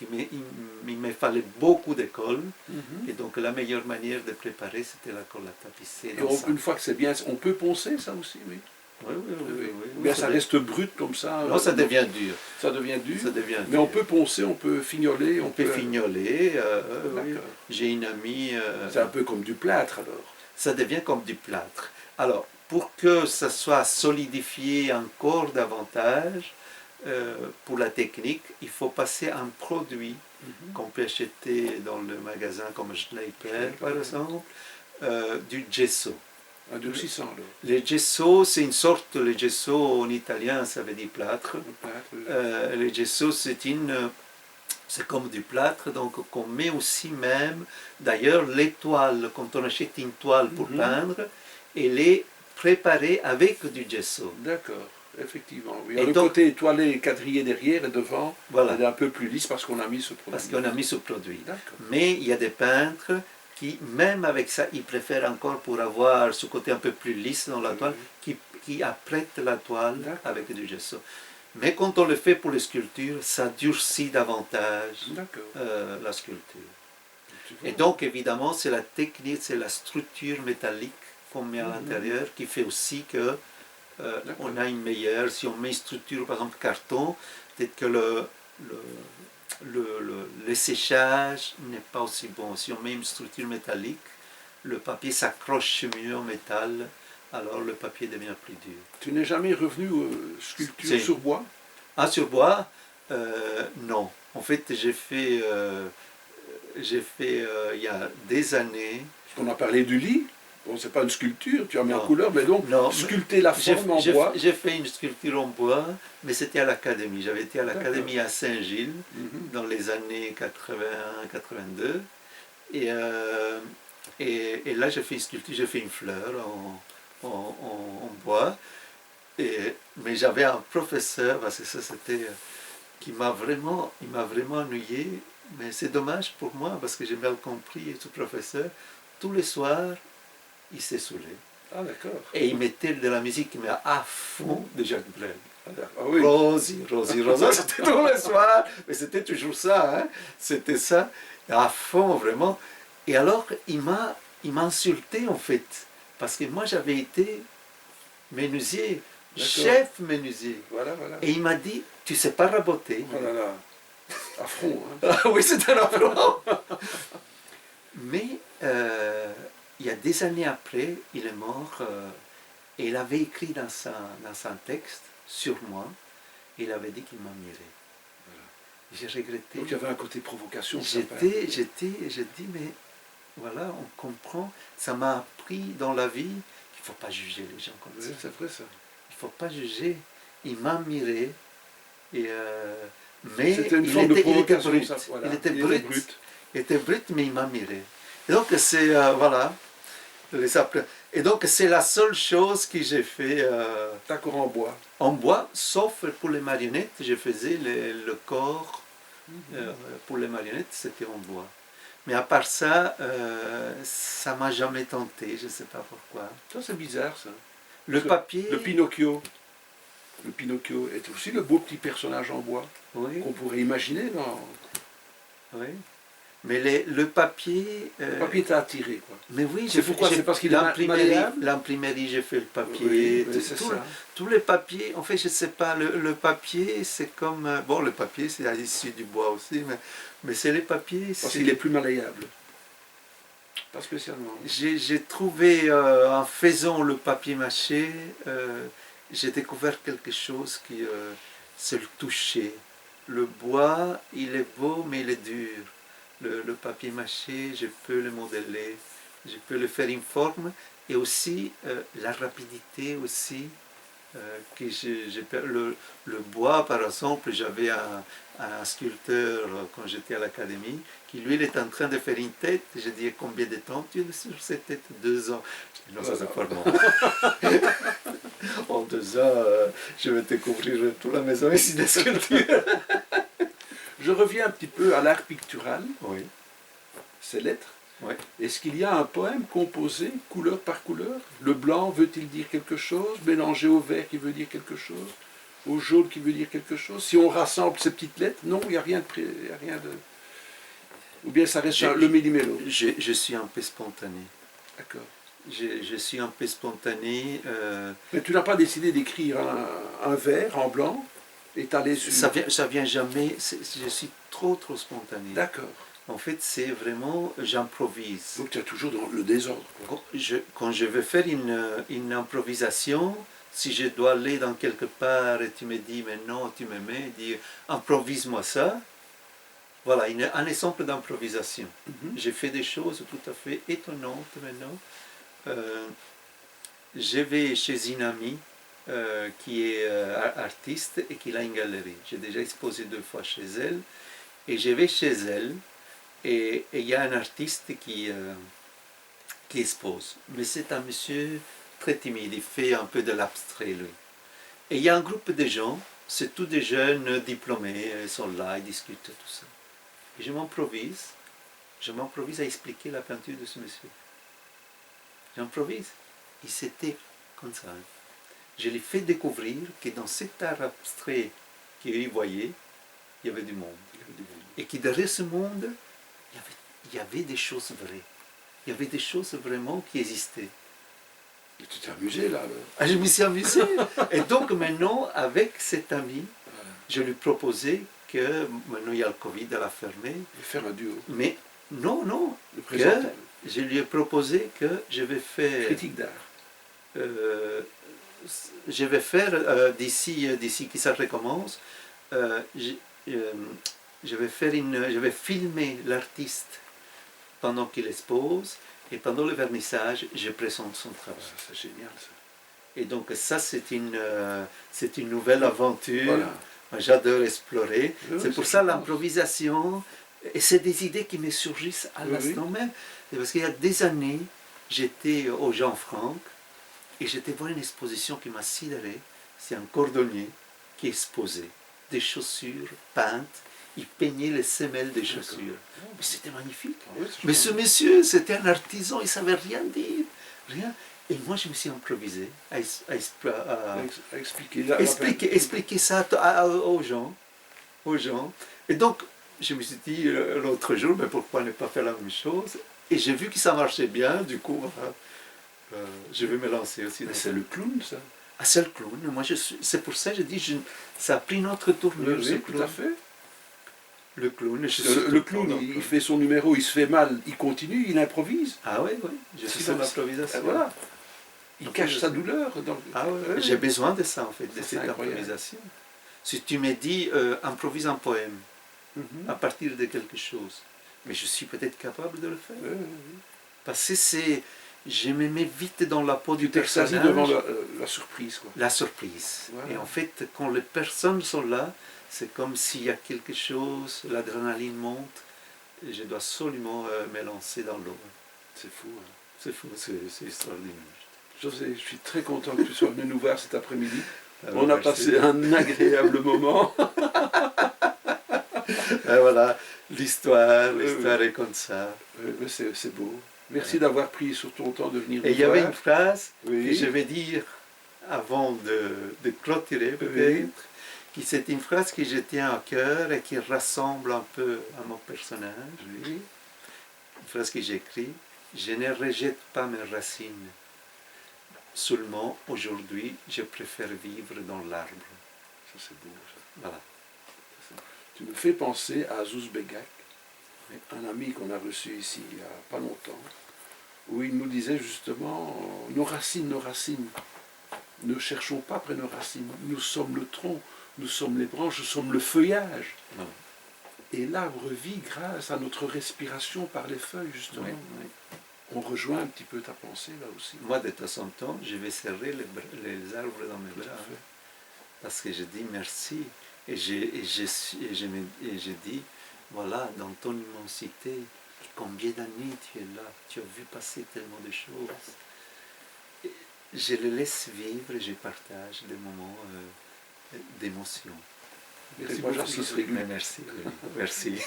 il me fallait beaucoup de colle. Mhm. Et donc la meilleure manière de préparer, c'était la colle à tapisser. Et une fois que c'est bien, on peut poncer ça aussi, oui. Oui, oui, oui. Oui. oui, Ou bien ça devient- reste brut comme ça. Non, ça devient dur. Ça devient dur. Ça devient Mais on dur. peut poncer, on peut fignoler. On peut fignoler. Oui. D'accord. J'ai une amie. C'est un peu comme du plâtre alors. Ça devient comme du plâtre. Alors, pour que ça soit solidifié encore davantage, pour la technique, il faut passer un produit qu'on peut acheter dans le magasin comme Schleiper par exemple, du gesso. Un durcissant alors. Le gesso, c'est une sorte, le gesso en italien ça veut dire plâtre. Le plâtre, oui. Le gesso c'est comme du plâtre, donc qu'on met aussi même, d'ailleurs les toiles, quand on achète une toile pour peindre, elle est préparée avec du gesso. D'accord, effectivement. Oui. Et Le donc- côté étoilé, quadrillé derrière et devant, Voilà. elle est un peu plus lisse parce qu'on a mis ce produit. Parce qu'on a mis ce produit. D'accord. Mais il y a des peintres qui, même avec ça, ils préfèrent encore pour avoir ce côté un peu plus lisse dans la toile, qui apprêtent la toile D'accord. avec du gesso. Mais quand on le fait pour les sculptures, ça durcit davantage D'accord. la sculpture. Tu vois. Et donc, évidemment, c'est la technique, c'est la structure métallique qu'on met à l'intérieur qui fait aussi que on a une meilleure. Si on met une structure, par exemple, carton, peut-être que le séchage n'est pas aussi bon. Si on met une structure métallique, le papier s'accroche mieux au métal, alors le papier devient plus dur. Tu n'es jamais revenu aux sculptures C'est- sur bois? Ah, sur bois, non. En fait, j'ai fait il y a des années. Parce qu'on a parlé du lit. Bon, c'est pas une sculpture, tu as mis en Non. couleur, mais donc Non, sculpter la forme en bois. J'ai fait une sculpture en bois, mais c'était à l'académie. J'avais été à l'académie à Saint-Gilles Mhm. dans les années 81-82. Et là, j'ai fait une sculpture, j'ai fait une fleur en bois. Mais j'avais un professeur, parce que ça c'était, il m'a vraiment ennuyé. Mais c'est dommage pour moi, parce que j'ai mal compris ce professeur. Tous les soirs, il s'est saoulé. Ah d'accord. Et il mettait de la musique mais à fond de Jacques Brel. Ah, d'accord. Ah oui. Rosie, c'était tous les soirs, mais c'était toujours ça, hein? C'était ça, à fond vraiment. Et alors, il m'a insulté en fait, parce que moi j'avais été menuisier, D'accord. chef menuisier. Voilà, voilà. Et il m'a dit, tu sais pas raboter. Oh là là. Affront, hein. Ah oui, c'est un affront. Mais il y a des années après, il est mort, et il avait écrit dans un texte sur moi, il avait dit qu'il m'admirait. Voilà. J'ai regretté. Donc il y avait un côté provocation. J'ai dit, mais voilà, on comprend, ça m'a appris dans la vie qu'il ne faut pas juger les gens comme ça. Oui, c'est vrai ça. Il ne faut pas juger. Il m'admirait, et mais C'était une il forme de était provocation. brut. Ça, voilà. Il était brut. Il était brut, mais il m'admirait. Et donc c'est, voilà. Et donc c'est la seule chose que j'ai fait D'accord en bois. en bois, sauf pour les marionnettes. Je faisais le corps pour les marionnettes, c'était en bois. Mais à part ça, ça m'a jamais tenté, je ne sais pas pourquoi. Ça c'est bizarre ça. Le papier... Le Pinocchio. Le Pinocchio est aussi le beau petit personnage en bois Oui, qu'on pourrait imaginer dans... oui. Mais le papier... Le papier t'a attiré quoi. Mais oui, C'est pourquoi? C'est parce qu'il est malléable? L'imprimerie, j'ai fait le papier. Oui, oui, c'est tout, ça. tous les papiers, en fait, je ne sais pas, le papier, c'est comme... Bon, le papier, c'est issu du bois aussi, mais c'est les papiers... Parce qu'il est plus malléable. Pas spécialement. J'ai trouvé, en faisant le papier mâché, j'ai découvert quelque chose qui... c'est le toucher. Le bois, il est beau, mais il est dur. Le papier mâché, je peux le modeler, je peux le faire une forme, et aussi la rapidité aussi, que le bois par exemple, j'avais un sculpteur quand j'étais à l'académie, qui lui il est en train de faire une tête, j'ai dit combien de temps tu es sur cette tête? 2 ans. Non, ça c'est pas bon. En 2 ans, je vais te couvrir toute la maison ici de sculptures. Je reviens un petit peu à l'art pictural, Oui. ces lettres. Oui. Est-ce qu'il y a un poème composé couleur par couleur? Le blanc veut-il dire quelque chose? Mélangé au vert qui veut dire quelque chose? au jaune qui veut dire quelque chose? Si on rassemble ces petites lettres, non, il n'y a rien de... y a rien de... Ou bien ça reste le millimélo? Je suis un peu spontané. D'accord. Je suis un peu spontané. Mais tu n'as pas décidé d'écrire un vers en blanc et t'aller sur... Ça vient jamais. Je suis trop spontané. D'accord. En fait, c'est vraiment, j'improvise. Donc tu es toujours dans le désordre. Quand je veux faire une improvisation, si je dois aller dans quelque part et tu me dis, mais non, tu me mets, dis, improvise-moi ça. Voilà, un exemple d'improvisation. J'ai fait des choses tout à fait étonnantes maintenant. Je vais chez une amie qui est artiste et qui a une galerie. J'ai déjà exposé 2 fois chez elle. Et je vais chez elle et il y a un artiste qui expose. Mais c'est un monsieur très timide, il fait un peu de l'abstrait lui. Et il y a un groupe de gens, c'est tous des jeunes diplômés, ils sont là, ils discutent tout ça. Et je m'improvise à expliquer la peinture de ce monsieur. J'improvise. Et c'était comme ça. Je lui fais découvrir que dans cet art abstrait qu'il voyait, il y avait du monde. Et que derrière ce monde, il y avait des choses vraies. Il y avait des choses vraiment qui existaient. Et tu t'es amusé là alors? Ah, je me suis amusé. Et donc maintenant, avec cet ami, je lui proposais que, maintenant il y a le Covid, elle a fermé. De faire un duo. Mais non, que je lui ai proposé que je vais faire... Critique d'art. Je vais faire, d'ici que ça recommence, je vais filmer l'artiste pendant qu'il expose, et pendant le vernissage, je présente son travail. C'est génial ça. Et donc ça, c'est une nouvelle aventure. Voilà. J'adore explorer. Oui, c'est pour ça l'improvisation, et c'est des idées qui me surgissent à l'instant même. C'est parce qu'il y a des années, j'étais au Jean Franck, et j'étais voir une exposition qui m'a sidéré. C'est un cordonnier qui exposait des chaussures peintes. Il peignait les semelles des chaussures. Mais c'était magnifique. Mais ce monsieur, c'était un artisan, il ne savait rien dire. Rien. Et moi, je me suis improvisé à expliquer ça aux gens. Et donc, je me suis dit l'autre jour, mais pourquoi ne pas faire la même chose? Et j'ai vu que ça marchait bien, du coup, je vais me lancer aussi. Mais c'est le clown, ça? Ah, c'est le clown. C'est pour ça que je dis, ça a pris notre tournure. Oui, tout à fait. Le clown, le clown, il fait son numéro, il se fait mal, il continue, il improvise. Ah oui, je suis dans l'improvisation. Voilà. Il cache sa douleur. Ah ouais, j'ai besoin de ça en fait, de cette improvisation. Si tu me dis, improvise un poème à partir de quelque chose, mais je suis peut-être capable de le faire. Parce que je me mets vite dans la peau du personnage. Tu devant la surprise. Quoi. La surprise. Voilà. Et en fait, quand les personnes sont là, c'est comme s'il y a quelque chose, l'adrénaline monte, et je dois absolument me lancer dans l'eau. C'est fou. Hein. C'est fou, c'est extraordinaire. José, je suis très content que tu sois venu nous voir cet après-midi. On a passé un agréable moment. Et voilà, l'histoire est comme ça. C'est beau. Merci d'avoir pris sur ton temps de venir nous voir. Et il y avait une phrase que je vais dire avant de clôturer peut-être, c'est une phrase que je tiens à cœur et qui rassemble un peu à mon personnage. Une phrase que j'écris: je ne rejette pas mes racines. Seulement, aujourd'hui, je préfère vivre dans l'arbre. Ça, c'est beau, ça. Voilà. Tu me fais penser à Azouz Begak, un ami qu'on a reçu ici il n'y a pas longtemps, où il nous disait justement, nos racines, ne cherchons pas après nos racines. Nous sommes le tronc, nous sommes les branches, nous sommes le feuillage. Non. Et l'arbre vit grâce à notre respiration par les feuilles, justement. On rejoint un petit peu ta pensée là aussi. Moi, de temps en temps, je vais serrer les arbres dans mes bras. Parce que je dis merci. Et je dis, voilà, dans ton immensité, combien d'années tu es là, tu as vu passer tellement de choses. Et je les laisse vivre et je partage des moments d'émotion. Merci beaucoup. Merci.